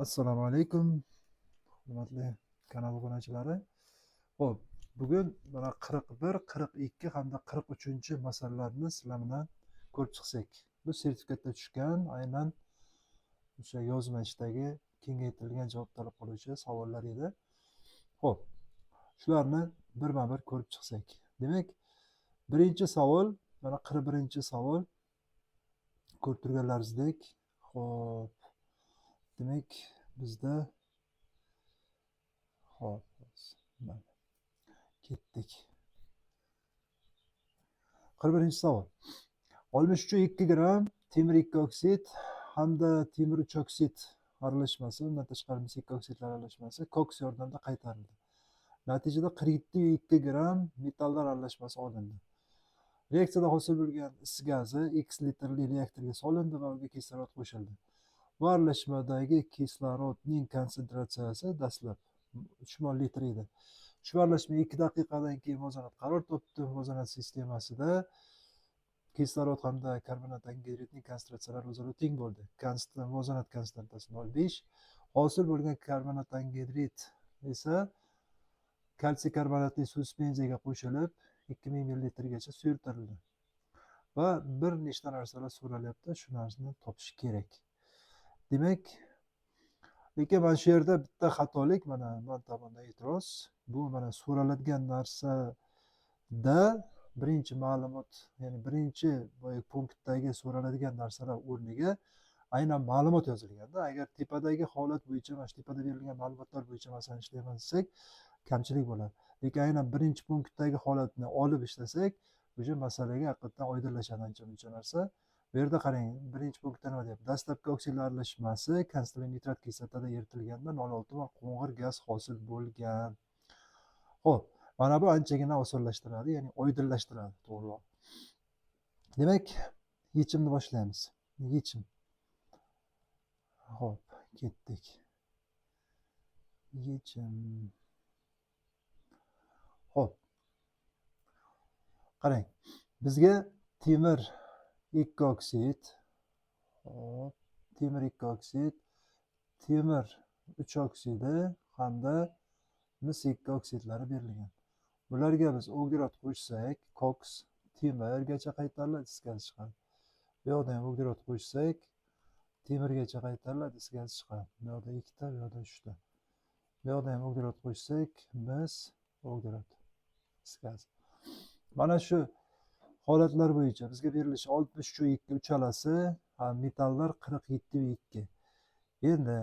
Assalomu alaykum, hurmatli kanal obunachilari. Xo'p, bugun mana 41, 42 hamda 43 masalalarni sizlar bilan ko'rib chiqsak. Bu sertifikatda tushgan aynan o'sha yozma ishdagi kengaytirilgan javob talab qiluvchi savollar edi. Xo'p, shularni birma-bir ko'rib chiqsak. Demak, birinchi savol, mana 41-savol ko'rib turganlaringizdek. Xo'p, demak bizda Hop, mana ketdik. 41-savol. 63,2 gram temir 2 oksid hamda temir 3 oksid aralashmasi, undan tashqari mis 2 oksidlar aralashmasi koks yordamida qaytarildi. Natijada 47,2 gram metallar aralashmasi olindi. Reaksiyada hosil bo'lgan is gazi X litrli reaktorga solindi va unga kislorod qo'shildi. Bu aralashmadagi kislorodning konsentratsiyasi dastlab 3 mol litr edi. Shu aralashma 2 daqiqadan keyin muvozanat qaror topdi. Muvozanat sistemasida kislorod hamda karbonat angidridning konsentratsiyalari o'zaro teng bo'ldi. Muvozanat konstantasi 0,5. Hosil bo'lgan karbonat angidrid esa kalsiy karbonatli suspenziyaga qo'shilib 2000 ml-gacha suyultirildi. Va bir nechta narsalar so'ralyapti, shu narsani topish kerak. Demak, lekin mana shu yerda bitta xatolik, mana men tomonidan e'tiroz. Bu mana so'raladigan narsada birinchi ma'lumot, ya'ni birinchi punktdagi so'raladigan narsalar o'rniga aynan ma'lumot yozilganda, agar tepadagi holat bo'yicha, mana shu tepada berilgan ma'lumotlar bo'yicha masalan ishlayman desak, kamchilik bo'ladi. Lekin aynan birinchi punktdagi holatni olib ishlasak, o'sha masalaga haqiqatdan oydinlashadi ancha-muncha narsa. Bu yerda qarang, birinchi punktda nima deyapti? Dastlabki oksidlar aralashmasi konstantli nitrat kislotada eritilganda 0,6 mol qo'ng'ir gaz hosil bo'lgan. Xo'p, mana bu anchagina osonlashtiradi, ya'ni oydinlashtiradi, to'g'riroq. Demak, yechimni boshlaymiz. Yechim. Xo'p, ketdik. Yechim. Xo'p. Qarang, bizga temir 2 oksid, hop, temir 2 oksid, temir 3 oksidi hamda mis 2 oksidlari berilgan. Bularga biz uglerod qo'shsak, koks temirgacha qaytariladi, is gazi chiqadi. Bu yoqda ham uglerod qo'shsak, temirgacha qaytariladi, is gazi chiqadi. Bu yoqda 2 ta, bu yoqda 3 ta. Bu yoqda ham uglerod qo'shsak, mis, uglerod, is gazi. Mana shu holatlar bo'yicha bizga berilishi 63,2 uchalasi, metallar 47,2. Endi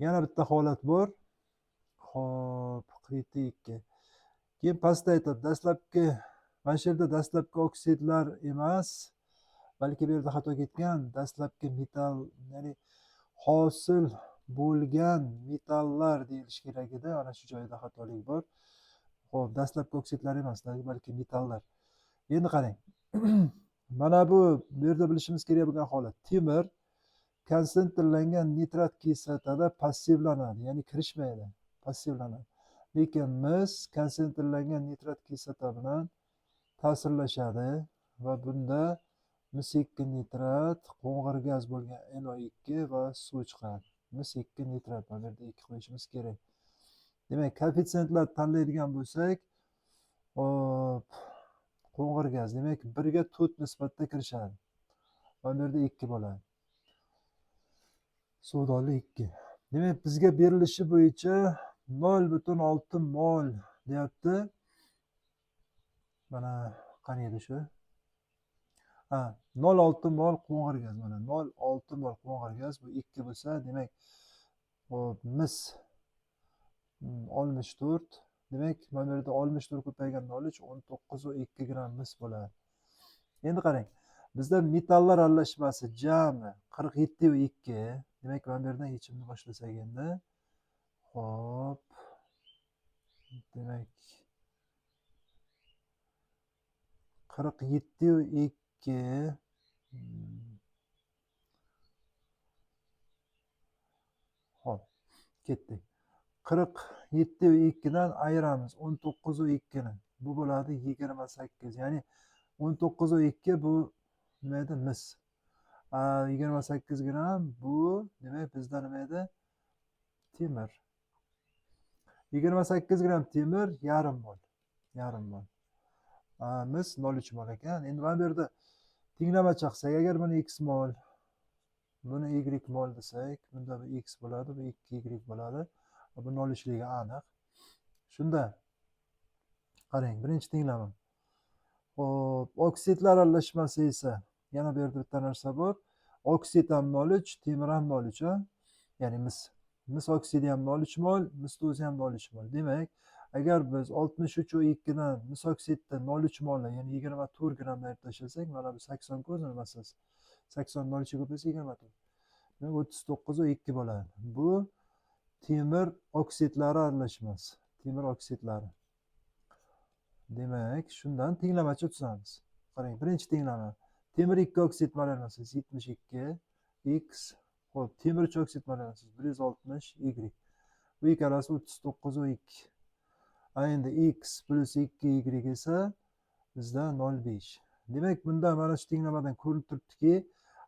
yana bitta holat bor. Xo'p, 47,2. Keyin pastda aytadi, dastlabki, mana shu yerda dastlabki oksidlar emas, balki bu yerda xato ketgan, dastlabki metal, ya'ni hosil bo'lgan metallar deyilish kerak edi. Ana shu joyda xatolik bor. Xo'p, dastlabki oksidlar emas, balki metallar. Endi qarang. Mana bu yerda bilishimiz kerak bo'lgan holat. Temir konsentrlangan nitrat kislotada passivlanadi, ya'ni kirishmaydi, passivlanadi. Lekin mis konsentrlangan nitrat kislota bilan ta'sirlashadi va bunda mis 2 nitrat, qo'ng'ir gaz bo'lgan NO2 va suv chiqadi. Mis 2 nitrat, mana bu yerda 2 qo'yishimiz kerak. Demak, koeffitsiyentlarni tanlaydigan bo'lsak, hop, qo'ng'ir gaz, demak 1 ga 4 nisbatda kirishadi. Mana bu yerda 2 bo'ladi. Suvdonli 2. Demak, bizga berilishi bo'yicha 0,6 mol deyapti. Mana qani edi shu? 0,6 mol qo'ng'ir gaz. Mana 0,6 mol qo'ng'ir gaz, bu 2 bo'lsa, demak, hop, mis 64. Demak, mana bu yerda 64 ko'paygan 0,3, 19,2 gram mis bo'ladi. Endi qarang, bizda metallar aralashmasi jami 47,2. Demak, mana bu yerdan yechimni boshlasak endi. Hop. Demak, 47,2. Hop, ketdik. 47,2 dan ayiramiz 19,2 ni. Bu bo'ladi 28. Ya'ni 19,2 bu nima edi? Mis. 28 gram bu demak bizda nima edi? temir. 28 gram temir yarim mol. Yarim mol. Mis 0,3 mol ekan. Endi mana bu yerda tenglama chaqsak, agar buni x mol, buni y mol desak, bunda bu x bo'ladi, bu 2y bo'ladi. Bu 0,3ligi aniq. Shunda qarang, birinchi tenglama. Xo'p, oksidlar aralashmasi esa yana bu yerda bitta narsa bor. Oksid ham 0,3, temir ham 0,3 ha. Ya'ni mis oksidi ham 0,3 mol, mis o'zi ham 0,3 mol. Demak, agar biz 63 dan mis oksidni 0,3 mol, ya'ni 24 gramm ayirib tashlasak, mana bu 80 ku o'zi nimasiz. 80 0,3 ga bo'lsa 24. Demak 39 bo'ladi. Bu temir oksidlari aralashmasi. Temir oksidlari. Demak, shundan tenglamacha tuzamiz. Qarang, birinchi tenglama. Temir 2 oksid molarmasi 72 x. Xo'p, temir 3 oksid molarmasi 160 y. Bu ikkalasi 39 2. Endi x plus 2y esa bizda 0,5. Demak, bunda mana shu tenglamadan ko'rinib turibdiki,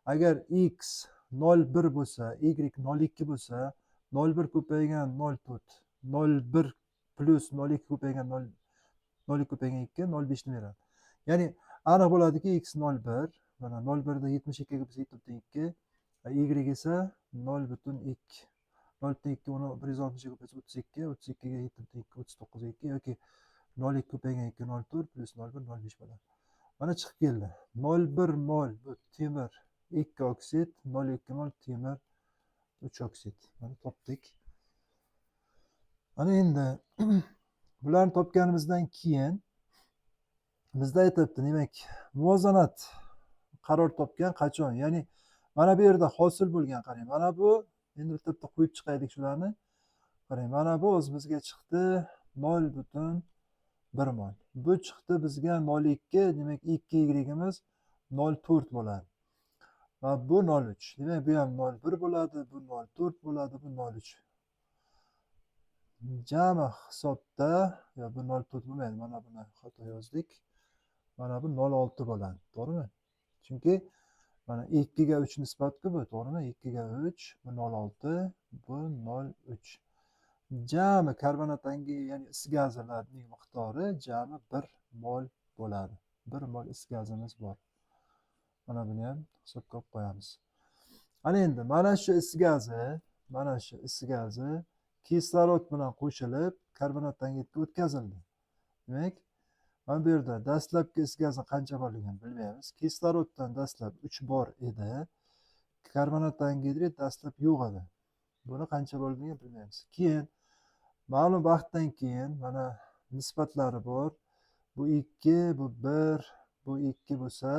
agar x 0,1 bo'lsa, y 0,2 bo'lsa, 0,1 ko'paygan 0,4, 0,1 plus 0,2 ko'paygan 0,2 ko'paygan 2, 0,5 ni beradi. Ya'ni aniq bo'ladiki, x 0,1, mana 0,1 da 72 ga bo'lsa 7,2, y esa 0,2. 0,2 uni 160 ga bo'lsa 32, 32 ga 7,2, 39 2 yoki 0,2 ko'paygan 2, 0,4 plus 0,1 0,5 bo'ladi. Mana chiqib keldi. 0,1 mol bu temir 2 oksid, 0,2 mol temir 3 oksid. Mana topdik. Mana endi bularni topganimizdan keyin bizda aytibdi, demak, muvozanat qaror topgan qachon? Ya'ni mana bu yerda hosil bo'lgan, qarang. Mana bu endi bitta qo'yib chiqaylik shularni. Qarang, mana bu o'zimizga chiqdi 0,1 mol. Bu chiqdi bizga 0,2, demak 2y'imiz 0,4 bo'ladi. Va bu 0,3. Demak, bu ham 0,1 bo'ladi, bu 0,4 bo'ladi, bu 0,3. Jami hisobda, yo bu 0,4 bo'lmaydi, mana buni xato yozdik. Mana bu 0,6 bo'ladi, to'g'rimi? Chunki mana 2 ga 3 nisbatku bu, to'g'rimi? 2 ga 3, bu 0,6, bu 0,3. Jami karbonat angidrid, ya'ni is gazlarning miqdori jami 1 mol bo'ladi. 1 mol is gazimiz bor. Mana buni ham hisobga olib qo'yamiz. Ana endi mana shu is gazi kislorod bilan qo'shilib karbonat angidridga o'tkazildi. Demak, mana bu yerda dastlabki is gazi qancha borligini bilmaymiz. Kisloroddan dastlab 3 bor edi. Karbonat angidrid dastlab yo'q edi. Buni qancha borligini bilmaymiz. Keyin ma'lum vaqtdan keyin mana nisbatlari bor. Bu 2, bu 1, bu 2 bo'lsa,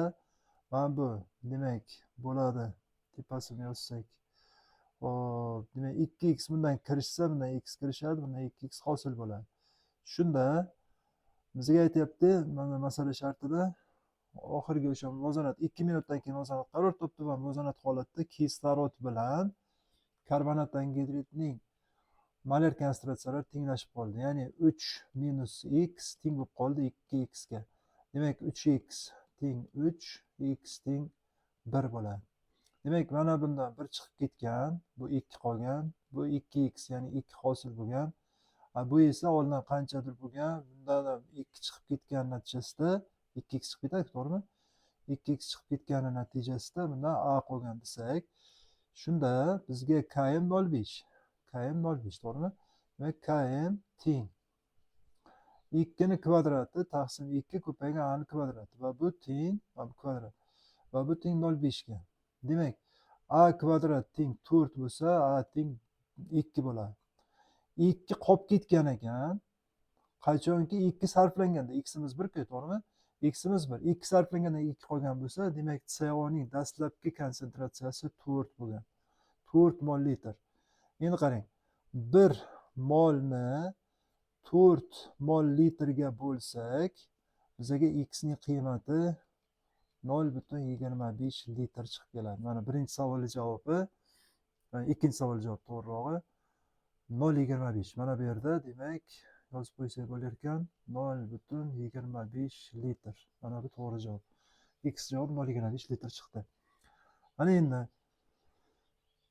mana bu demak bo'ladi. Tepasini yozsak. Hop, demak 2x bundan kirishsa, bundan x kirishadi, bundan 2x hosil bo'ladi. Shunda bizga aytyapti, mana masala shartida oxirgi o'sha muvozanat 2 minutdan keyin muvozanat qaror topdi va muvozanat holatda kislorod bilan karbonat angidridning molar konsentratsiyalari tenglashib qoldi. Ya'ni 3 minus x teng bo'lib qoldi 2x ga. Demak, 3x teng 3, x teng 1 bo'ladi. Demak, mana bundan 1 chiqib ketgan, bu 2 qolgan, bu 2x, ya'ni 2 hosil bo'lgan. Bu esa oldindan qanchadir bo'lgan, bundan ham 2 chiqib ketgan natijasida 2x chiqib ketadi, to'g'rimi? 2x chiqib ketgani natijasida bundan a qolgan desak, shunda bizga km 0,5. Km 0,5, to'g'rimi? Demak, km teng 2 ni kvadrati taqsim 2 ko'paygan a ni kvadrati va bu teng kvadrat. Va bu teng 0,5 ga. Demak, a kvadrat teng 4 bo'lsa, a teng 2 bo'ladi. 2 qolib ketgan ekan. Qachonki 2 sarflanganda x'imiz 1 ku, to'g'rimi? X'imiz 1. 2 sarflanganda 2 qolgan bo'lsa, demak CO ning dastlabki konsentratsiyasi 4 bo'lgan. 4 mol litr. Endi qarang. 1 molni 4 mol litrga bo'lsak, bizga x ning qiymati 0,25 litr chiqib keladi. Mana birinchi savolning javobi, ikkinchi savolning javobi to'g'rirog'i 0,25. Mana bu yerda demak yozib qo'ysak bo'lar ekan, 0,25 litr. Mana bu to'g'ri javob. X javob 0,25 litr chiqdi. Mana endi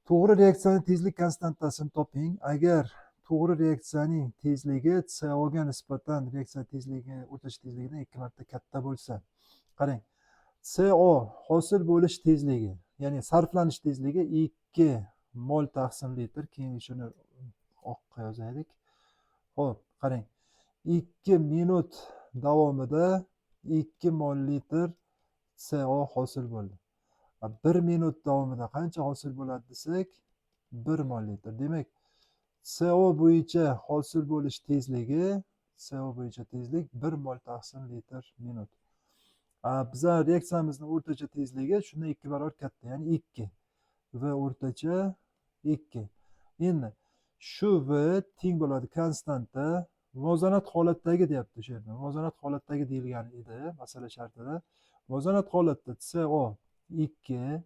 To'g'ri reaksiyaning tezlik konstantasini toping. Agar to'g'ri reaksiyaning tezligi CO ga nisbatan reaksiya tezligi o'rtacha tezligidan 2 marta katta bo'lsa, qarang, CO hosil bo'lish tezligi, ya'ni sarflanish tezligi 2 mol taqsim litr. Keyin shuni oqqa yozaylik. Xo'p, qarang. 2 minut davomida 2 mol litr CO hosil bo'ldi. 1 minut davomida qancha hosil bo'ladi desak, 1 mol litr. Demak, CO bo'yicha hosil bo'lish tezligi, CO bo'yicha tezlik 1 mol taqsim litr minut. Bizlar reaksiyamizning o'rtacha tezligi shundan 2 barobar katta, ya'ni 2. V o'rtacha 2. Endi shu V teng bo'ladi konstanta muvozanat holatdagi deyapti o'sha yerda. Muvozanat holatdagi deyilgan edi masala shartida. Muvozanat holatda CO 2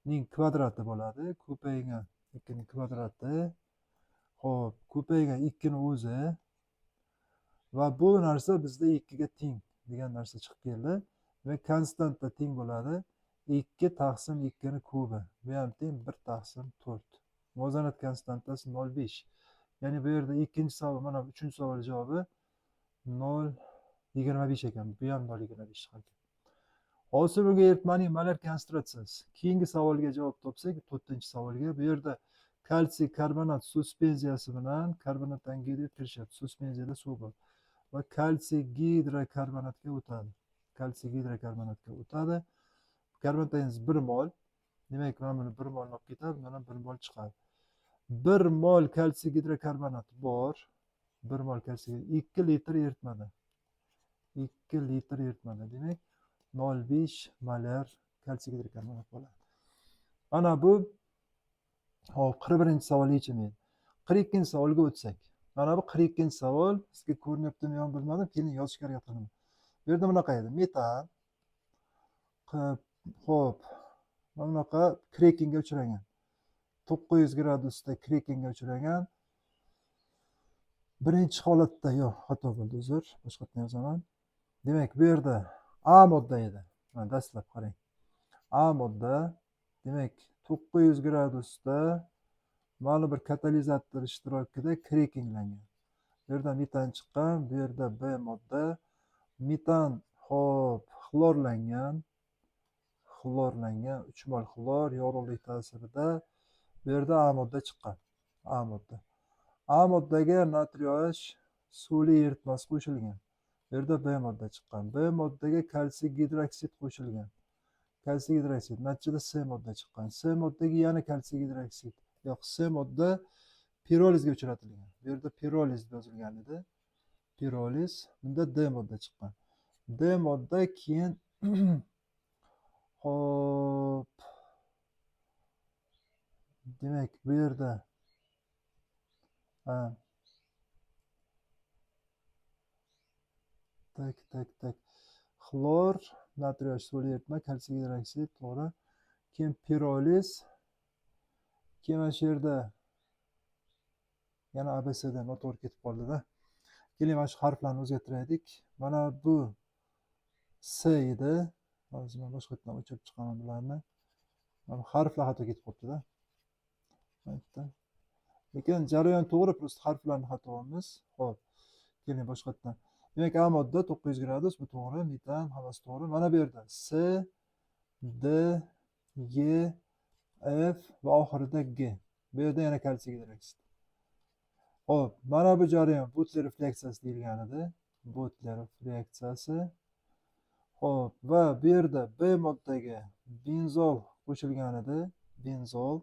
ning kvadrati bo'ladi. Ko'paygan 2 ning kvadrati. Xo'p, ko'paygan 2 ning o'zi va bu narsa bizda 2 ga teng degan narsa chiqib keldi. Ve konstanta teng bo'ladi 2 taqsim 2 ning kubi. Bu ham teng 1 taqsim 4. Muvozanat konstantasi 0,5. Ya'ni bu yerda ikkinchi savol, mana uchinchi savol javobi 0,25 ekan. Bu ham 0,25 chiqadi. Hosil bo'lgan eritmaning molar konsentratsiyasi. Keyingi savolga javob topsak, 4-savolga. Bu yerda kalsiy karbonat suspenziyasi bilan karbonat angidrid kirishyapti. Suspenziyada suv bor. Va kalsiy gidrokarbonatga o'tadi. Kalsiy gidrokarbonatga o'tadi. Karbonat angiz 1 mol. Demak, mana buni 1 mol olib ketadi, mana 1 mol chiqadi. 1 mol kalsiy gidrokarbonat bor. 1 mol kalsiy 2 litr eritmada. 2 litr eritmada. Demak, 0,5 molar kalsiy gidrokarbonat bo'ladi. Mana bu 41-savol yechimi. 42-savolga o'tsak. Mana bu 42-savol. Sizga ko'rinyaptimi yo'qmi bilmadim. Keyin yozishga harakat qilaman. Bu yerda bunaqa edi. Metan. Xo'p. Mana bunaqa krekingga uchragan. 900 gradusda krekingga uchragan. Birinchi holatda, yo'q, xato bo'ldi, uzr. Boshqatdan yozaman. Demak, bu yerda A modda edi. Mana dastlab qarang. A modda, demak, 900 gradusda ma'lum bir katalizator ishtirokida krekinglangan. Bu yerda metan chiqqan, bu yerda B modda. Metan hop xlorlangan. 3 mol xlor yorug'lik ta'sirida bu yerda A modda chiqqan. A modda. A moddaga natriy H suvli eritmasi qo'shilgan. Bu yerda B modda chiqqan. B moddaga kalsiy gidroksid qo'shilgan. Kalsiy gidroksid. Natijada C modda chiqqan. C moddaga yana kalsiy gidroksid. Yo'q, C modda pirolizga uchratilgan. Bu yerda piroliz yozilgan edi. Piroliz. Bunda D modda chiqqan. D modda keyin hop. Demak, bu yerda tak. Xlor, natriy suvli eritma, kalsiy gidroksid, to'g'ri. Keyin piroliz. Keyin mana shu yerda yana ABCda noto'g'ri ketib qoldi-da. Keling, mana shu harflarni o'zgartiraylik. Mana bu C edi. Hozir men boshqatdan o'chirib chiqaman bularni. Mana harflar xato ketib qolibdi-da. Lekin jarayon to'g'ri, просто harflarni xatomiz. Xo'p. Keling, boshqatdan. Demak, A modda 900 gradus, bu to'g'ri, metan hammasi to'g'ri. Mana bu yerda C, D, G, F va oxirida G. Bu yerda yana kalsiy gidroksid. Xo'p, mana bu jarayon Butlerov reaksiyasi deyilgan edi. Butlerov reaksiyasi. Xo'p, va bu yerda B moddaga benzol qo'shilgan edi. Benzol.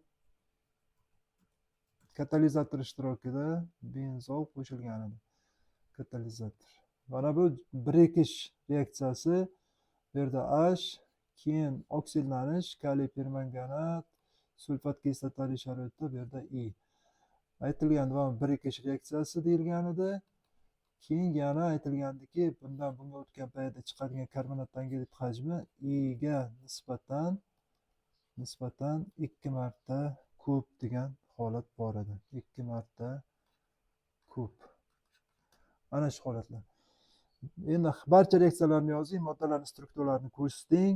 Katalizator ishtirokida benzol qo'shilgan edi. Katalizator. Mana bu birikish reaksiyasi. Bu yerda H, keyin oksidlanish, kaliy permanganat, sulfat kislotali sharoitda bu yerda I. Aytilgan va birikish reaksiyasi deyilgan edi. Keyin yana aytilgandiki, bundan bunga o'tgan paytda chiqadigan karbonat angidrid hajmi I ga nisbatan 2 marta ko'p degan holat bor edi. 2 marta ko'p. Ana shu holatlar. Endi barcha reaksiyalarni yozing, moddalarning strukturalarini ko'rsating.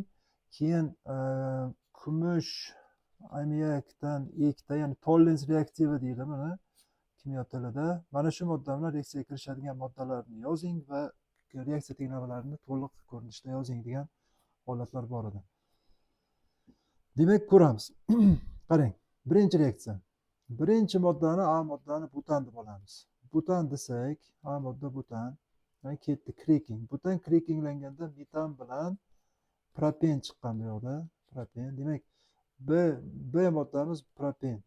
Keyin kumush ammoniakdan ikkita, ya'ni Tollens reaktivi deydi buni kimyo tilida. Mana shu modda bilan reaksiyaga kirishadigan moddalarni yozing va reaksiya tenglamalarini to'liq ko'rinishda yozing degan holatlar bor edi. Demak, ko'ramiz. Qarang, birinchi reaksiya. Birinchi moddani A moddani butan deb olamiz. Butan desak, A modda butan. Yani ketdi cracking. Butan crackinglanganda metan bilan propen chiqqan bu yoqda. Propen. Demak, B moddamiz propen.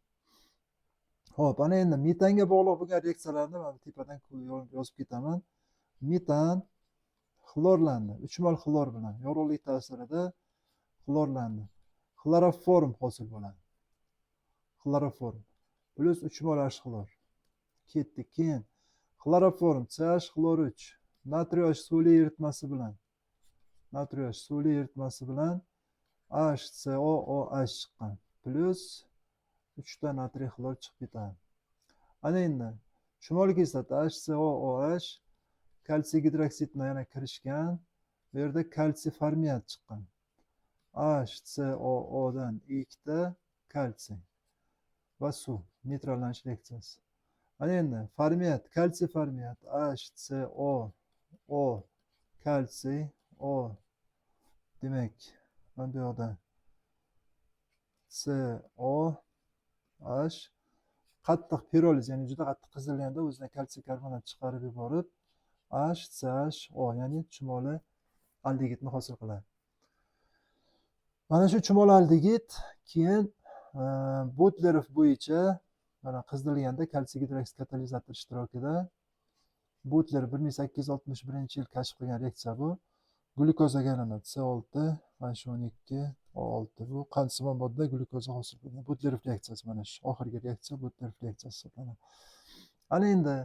Xo'p, ana endi metanga bog'liq bo'lgan reaksiyalarni mana tepadan yozib ketaman. Metan xlorlandi. 3 mol xlor bilan yorug'lik ta'sirida xlorlandi. Xloroform hosil bo'ladi. Xloroform plus 3 mol H xlor. Ketdi. Keyin xloroform CH xlor 3 natriy H suli eritmasi bilan HCOOH chiqqan. Plus 3 ta natriy xlor chiqib ketadi. Ana endi chumoli kislota HCOOH kalsiy gidroksid bilan yana kirishgan. Bu yerda kalsiy formiat chiqqan. HCOO dan 2 ta kalsiy va suv neytrallanish reaksiyasi. Ana endi formiat, kalsiy formiat HCOO kalsiy O. Demak, mana bu yoqda COH qattiq piroliz, ya'ni juda qattiq qizilganda o'zidan kalsiy karbonat chiqarib yuborib HCHO, ya'ni chumoli aldegidni hosil qiladi. Mana shu chumoli aldegid keyin Butlerov bo'yicha mana qizdirilganda kalsiy gidroksid katalizator ishtirokida Butler 1861-yil kashf qilgan reaksiya bu. Glyukozaga aylanadi. C6 H12 O6. Bu qandsimon modda glyukoza hosil qilgan. Butlerov reaksiyasi mana shu. Oxirgi reaksiya Butlerov reaksiyasi hisoblanadi. Ana endi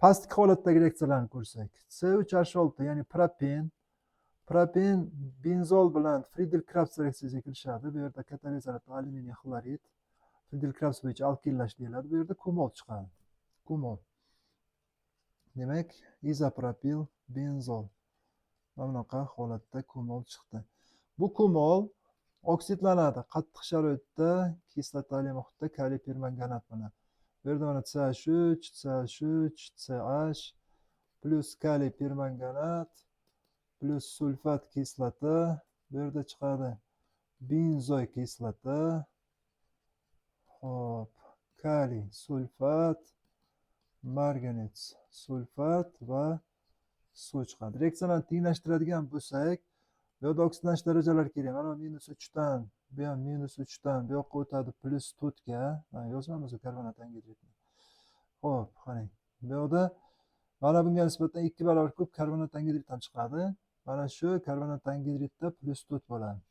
pastki holatdagi reaksiyalarni ko'rsak, C3H6 ya'ni propen benzol bilan Friedel-Crafts reaksiyasiga kirishadi. Bu yerda katalizator alyuminiy xlorid. Friedel-Crafts bo'yicha alkillash deyiladi. Bu yerda kumol chiqadi. Kumol. Demak, izopropil benzol. Mana bunaqa holatda kumol chiqdi. Bu kumol oksidlanadi qattiq sharoitda kislotali muhitda kaliy permanganat bilan. Bu yerda mana CH3, CH plus kaliy permanganat plus sulfat kislota. Bu yerda chiqadi benzoy kislota. Hop, kaliy sulfat, marganet sulfat va suv chiqadi. Reaksiyalarni tenglashtiradigan bo'lsak, bu yerda oksidlanish darajalari kerak. Mana -3 dan, bu ham -3 dan bu yoqqa o'tadi +4 ga. Yozamiz karbonat angidridni. Xo'p, qarang. Bu yoqda mana bunga nisbatan 2 barobar ko'p karbonat angidriddan chiqadi. Mana shu karbonat angidridda +4 bo'ladi.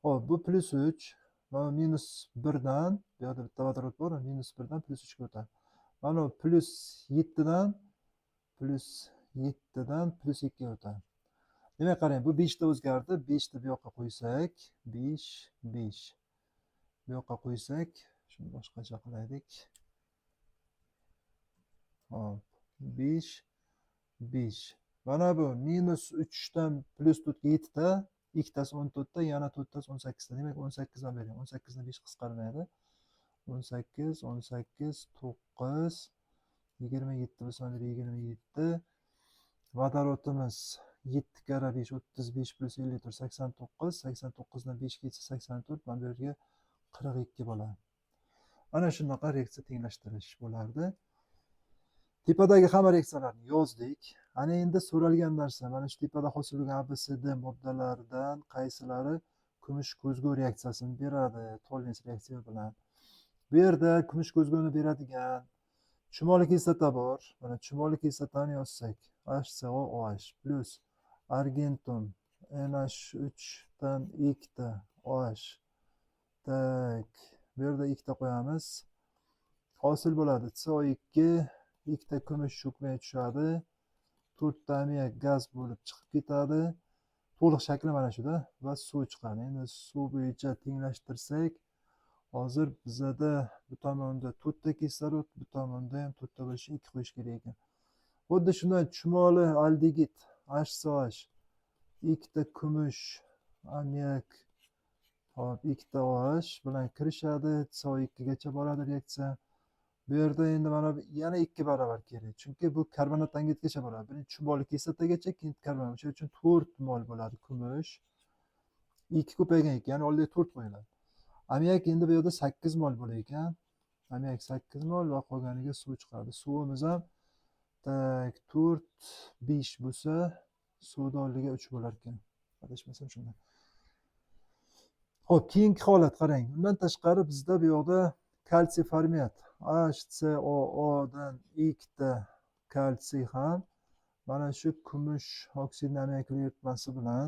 Xo'p, bu +3, mana -1 dan, bu yerda bitta vodorod bor, -1 dan +3 ga o'tadi. Mana +7 dan +2 ga o'tadi. Demak, qarang, bu 5 ta o'zgardi. 5 ta bu yoqqa qo'ysak, 5. Bu yoqqa qo'ysak, shuni boshqacha qilaylik. Hop, 5. Mana bu -3 dan +4 ga 7 ta, ikkitasi 14 ta, yana 4 tasi 18 ta. Demak, 18 dan bering. 18 dan 5 qisqarmaydi. 18, 9, 27 bo'lsa, 27. Vodorodimiz 7 kara 5, 35 plus 54, 89. 89 dan 5 ketsa 84, mana bu yerga 42 bo'ladi. Ana shunaqa reaksiya tenglashtirish bo'lardi. Tepadagi hamma reaksiyalarni yozdik. Ana endi so'ralgan narsa, mana shu tepada hosil bo'lgan ABCD moddalaridan qaysilari kumush ko'zgu reaksiyasini beradi, Tollens reaksiya bilan. Bu yerda kumush ko'zguni beradigan chumoli kislota bor. Mana chumoli kislotani yozsak, HCOOH plus argentum NH3 dan 2 ta OH. Tak, bu yerda 2 ta qo'yamiz. Hosil bo'ladi CO2, 2 ta kumush cho'kmay tushadi. 4 ta ammiak gaz bo'lib chiqib ketadi. To'liq shakli mana shuda va suv chiqadi. Endi suv bo'yicha tenglashtirsak, hozir bizada bu tomonda 4 ta kislorod, bu tomonda ham 4 ta bo'lishi 2 qo'yish kerak ekan. Xuddi shunday chumoli aldegid HCOH, 2 ta kumush ammiak Hop, ikkita OH bilan kirishadi. CO2 gacha boradi reaksiya. Bu yerda endi mana yana 2 barobar kerak. Chunki bu karbonat angidgacha boradi. Birinchi molli kislotagacha, keyin karbonat. O'sha uchun 4 mol bo'ladi kumush. 2 ko'paygan ekan, ya'ni oldiga 4 qo'yiladi. Amonyak endi bu yerda 8 mol bo'lar ekan. Amonyak 8 mol va qolganiga suv chiqadi. Suvimiz ham tak 4 5 bo'lsa, suvni oldiga 3 bo'lar ekan. Adashmasam shunday. Xo'p, keyingi holat qarang. Undan tashqari bizda bu yoqda kalsiy format HCOO dan ikkita kalsiy ham mana shu kumush oksidli amonyak eritmasi bilan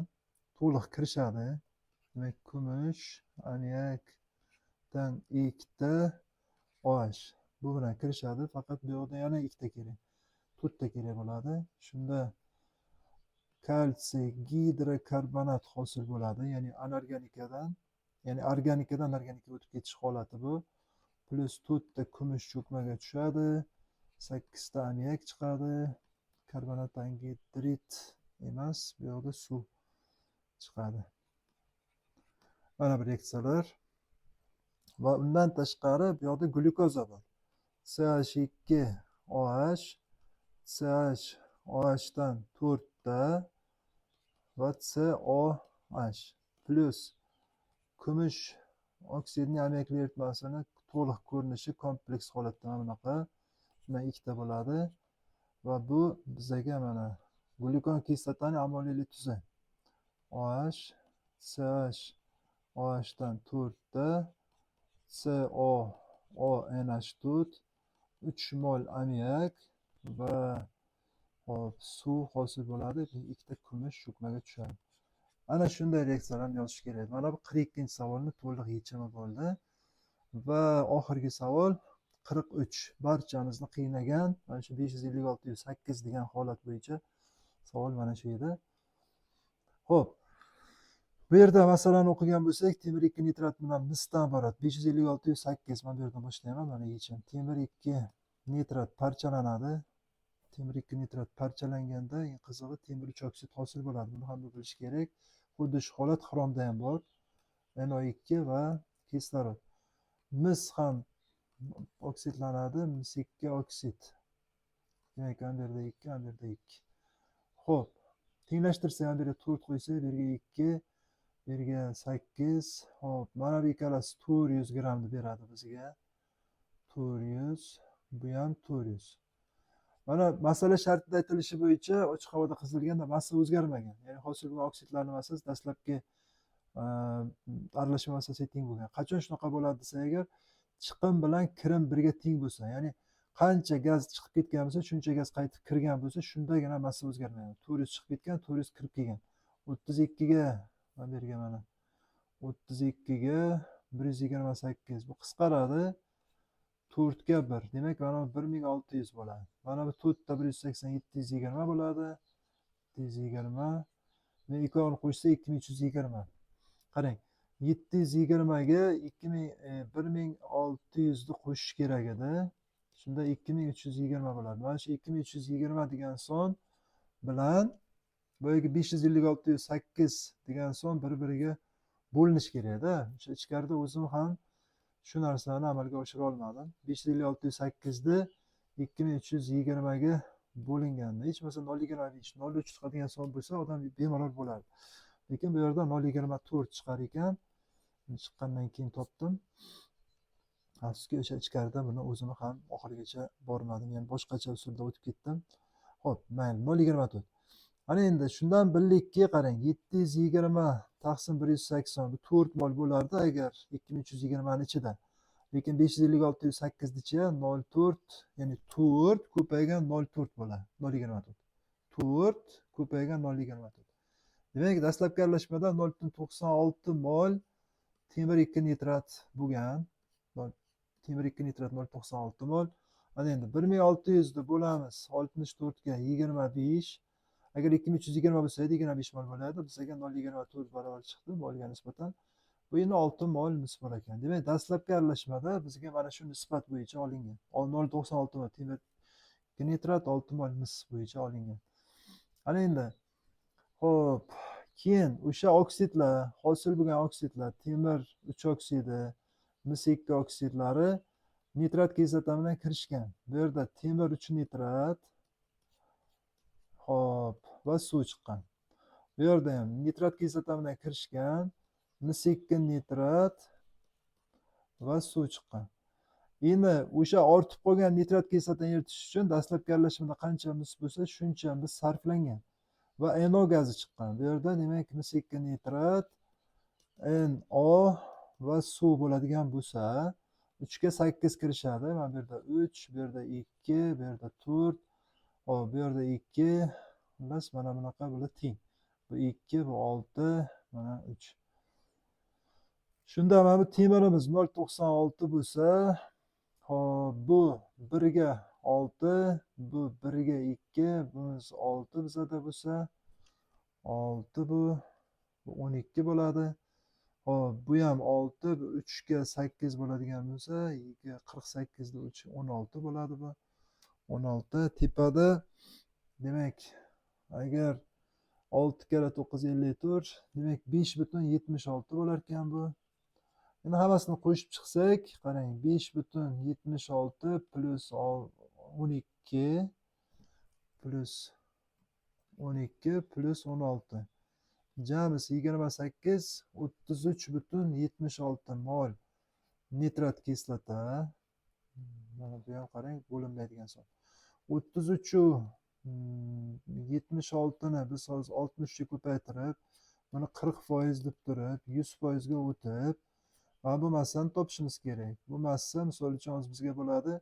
to'liq kirishadi. Demak, kumush amonyakdan ikkita OH bu bilan kirishadi. Faqat bu yoqda yana ikkita kerak. 4 ta kerak bo'ladi. Shunda kalsiy gidrokarbonat hosil bo'ladi, ya'ni anorganikadan, ya'ni organikadan anorganikaga o'tib ketish holati bu. Plus 4 ta kumush cho'kmaga tushadi, 8 ta amonyak chiqadi, karbonat angidrid emas, bu yoqda suv chiqadi. Mana bu reaksiyalar. Va undan tashqari bu yoqda glyukoza bor. CH2OH, CHOH dan 4 ta va COH plus kumush oksidli amonyak eritmasini to'liq ko'rinishi kompleks holatda mana bunaqa. Bundan ikkita bo'ladi va bu bizaga mana glyukon kislotaning amoniyli tuzi. OH, CH, OH dan 4 ta, COONH4, 3 mol amonyak va hop suv hosil bo'ladi. Ikkita kumush cho'kmaga tushadi. Ana shunday reaksiyalarni yozish kerak. Mana bu 42-savolni to'liq yechimi bo'ldi. Va oxirgi savol 43. Barchamizni qiynagan mana shu 556-8 degan holat bo'yicha savol mana shu edi. Xo'p. Bu yerda masalani o'qigan bo'lsak, temir 2 nitrat bilan misdan iborat 556-8. Mana bu yerdan boshlayman. Mana yechim. Temir 2 nitrat parchalanadi. Temir 2 nitrat parchalanganda eng qizig'i temir 3 oksid hosil bo'ladi. Buni ham bilish kerak. Xuddi shu holat xromda ham bor. NO2 va kislorod. Mis ham oksidlanadi. Mis 2 oksid. Demak, ham bu yerda 2, ham bu yerda 2. Xo'p. Tenglashtirsak, ham bu yerga 4 qo'ysak, bu yerga 2, bu yerga 8. Xo'p, mana bu ikkalasi 400 grammni beradi bizga. 400, bu ham 400. Mana masala shartida aytilishi bo'yicha ochiq havoda qizilganda massa o'zgarmagan. Ya'ni hosil bo'lgan oksidlarning massasi dastlabki aralashma massasiga teng bo'lgan. Qachon shunaqa bo'ladi desa agar, chiqim bilan kirim birga teng bo'lsa, ya'ni qancha gaz chiqib ketgan bo'lsa, shuncha gaz qaytib kirgan bo'lsa, shundagina massa o'zgarmaydi. 400 chiqib ketgan, 400 kirib kelgan. 32 ga mana bu yerga mana 32 ga 128 bu qisqaradi. 4 ga 1. Demak, mana 1600 bo'ladi. Mana bu 4 ta 180 720 bo'ladi. 720. Men ikkovini qo'shsa 2320. Qarang, 720 ga 1600 ni qo'shish kerak edi. Shunda 2320 bo'ladi. Mana shu 2320 degan son bilan boyagi 556-8 degan son bir-biriga bo'linish kerak-da. O'sha ichkarida o'zim ham shu narsani amalga oshira olmadim. 556-8 ni 2320 ga bo'linganda, hech bo'lmasa 0,25, 0,3 chiqadigan son bo'lsa, odam bemalol bo'lardi. Lekin bu yerda 0,24 chiqar ekan. Chiqqandan keyin topdim. Afsuski, o'sha ichkarida buni o'zim ham oxirigacha bormadim. Ya'ni boshqacha usulda o'tib ketdim. Xo'p, mayli, 0,24. Ana endi shundan birlikka qarang, 720 taqsim 180 bu 4 mol bo'lardi agar 2320 ni ichida. Lekin 556-8 nichi 0,4, ya'ni 4 ko'paygan 0,4 bo'ladi. 0,24. 4 ko'paygan 0,24. Demak, dastlabki aralashmada 0,96 mol temir 2 nitrat bo'lgan. Temir 2 nitrat 0,96 mol. Ana endi 1600 ni bo'lamiz 64 ga 25. Agar 2320 bo'lsa, 25 mol bo'ladi. Bizga 0,24 barobar chiqdi molga nisbatan. Bu endi 6 mol mis bor ekan. Demak, dastlabki aralashmada bizga mana shu nisbat bo'yicha olingan. 0,96 mol temir 2 nitrat 6 mol mis bo'yicha olingan. Ana endi xo'p, Keyin o'sha oksidlar, hosil bo'lgan oksidlar, temir 3 oksidi, mis 2 oksidlari nitrat kislota bilan kirishgan. Bu yerda temir 3 nitrat, hop, va suv chiqqan. Bu yerda ham nitrat kislota bilan kirishgan, mis 2 nitrat va suv chiqqan. Endi o'sha ortib qolgan nitrat kislotani eritish uchun dastlabki aralashmada qancha mis bo'lsa, shuncha mis sarflangan va NO gazi chiqqan. Bu yerda demak mis 2 nitrat, NO va suv bo'ladigan bo'lsa, 3 ga 8 kirishadi. Mana bu yerda 3, bu yerda 2, bu yerda 4, hop, bu yerda 2, xullas mana bunaqa bular teng. Bu 2, bu 6, mana 3. Shunda mana bu temirimiz 0.96 bo'lsa, hop, bu 1 ga 6, bu 1 ga 2, bunisi 6 bizada bo'lsa, 6 bu 12 bo'ladi. Hop, bu ham 6, bu 3 ga 8 bo'ladigan bo'lsa, 48 da 3 16 bo'ladi bu. 16 tepada demak, agar 6 kara 9 54, demak 5.76 bo'lar ekan bu. Endi hammasini qo'shib chiqsak, qarang, 5.76 plus 12 plus 12 plus 16. Jamisi 28, 33.76 mol nitrat kislota. Mana bu ham qarang, bo'linmaydigan son. 33.76 ni biz hozir 60 ga ko'paytirib, buni 40% deb turib, 100% ga o'tib, mana bu massani topishimiz kerak. Bu massa misol uchun hozir bizga bo'ladi.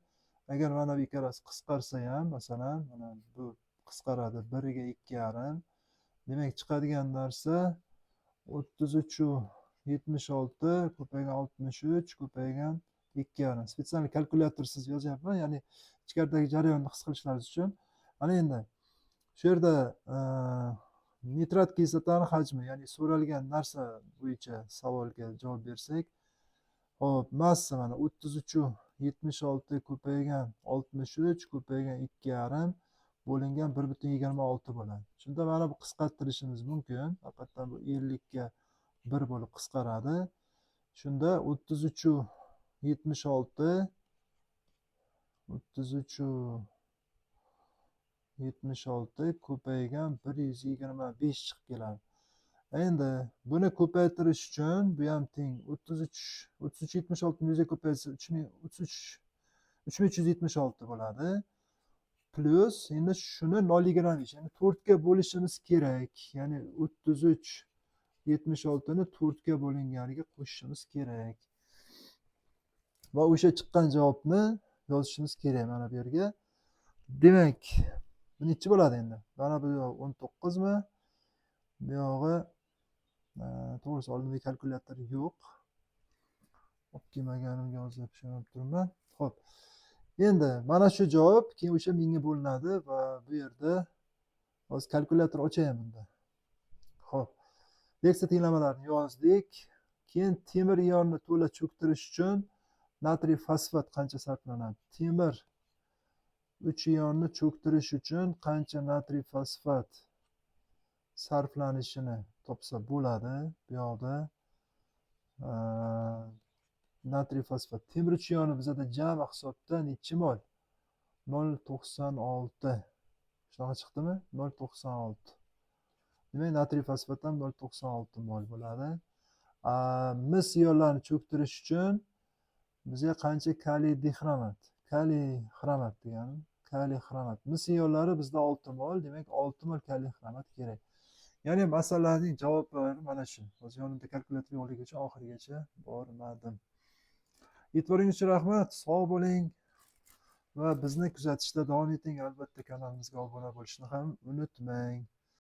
Agar mana bu ikkalasi qisqarsa ham, masalan, mana bu qisqaradi 1 ga 2,5. Demak, chiqadigan narsa 33.76 ko'paygan 63 ko'paygan 2,5. Spetsial kalkulyatorsiz yozyapman, ya'ni ichkaridagi jarayonni his qilishlaringiz uchun. Mana endi shu yerda nitrat kislotani hajmi, ya'ni so'ralgan narsa bo'yicha savolga javob bersak, hop, massa mana 33.76 ko'paygan 63 ko'paygan 2,5 bo'lingan 1.26 bo'ladi. Shunda mana bu qisqartirishimiz mumkin. Haqiqatan bu 50 ga 1 bo'lib qisqaradi. Shunda 33.76 ko'paygan 125 chiqib keladi. Endi buni ko'paytirish uchun bu ham teng 33.76 ni 100 ga ko'paysa 3376 bo'ladi. Plus endi shuni 0 ga ayirish, ya'ni 4 ga bo'lishimiz kerak. Ya'ni 33.76 ni 4 ga bo'linganiga qo'shishimiz kerak. Va o'sha chiqqan javobni yozishimiz kerak mana bu yerga. Demak, bu nechi bo'ladi endi? Mana bu 19 mi? Bu yog'i to'g'risi oldimda kalkulyator yo'q. Olib kelmaganimga hozir tushunib turibman. Xo'p. Endi mana shu javob keyin o'sha mingga bo'linadi va bu yerda hozir kalkulyator ochayam bunda. Xo'p. Leksiya tenglamalarini yozdik. Keyin temir ionini to'la cho'ktirish uchun natriy fosfat qancha sarflanadi? Temir 3 ionni cho'ktirish uchun qancha natriy fosfat sarflanishini topsa bo'ladi. Bu yoqda natriy fosfat. Temir 3 ioni bizda jami hisobda necha mol? 0.96. Shunaqa chiqdimi? 0.96. Demak, natriy fosfat ham 0.96 mol bo'ladi. Mis ionlarini cho'ktirish uchun bizga qancha kaliy dixromat? Kaliy xromat degani, kaliy xromat. Mis ionlari bizda 6 mol, demak 6 mol kaliy xromat kerak. Ya'ni masalaning javoblari mana shu. Hozir yonimda kalkulyator yo'qligi uchun oxirigacha bormadim. E'tiboringiz uchun rahmat. Sog' bo'ling va bizni kuzatishda davom eting. Albatta kanalimizga obuna bo'lishni ham unutmang.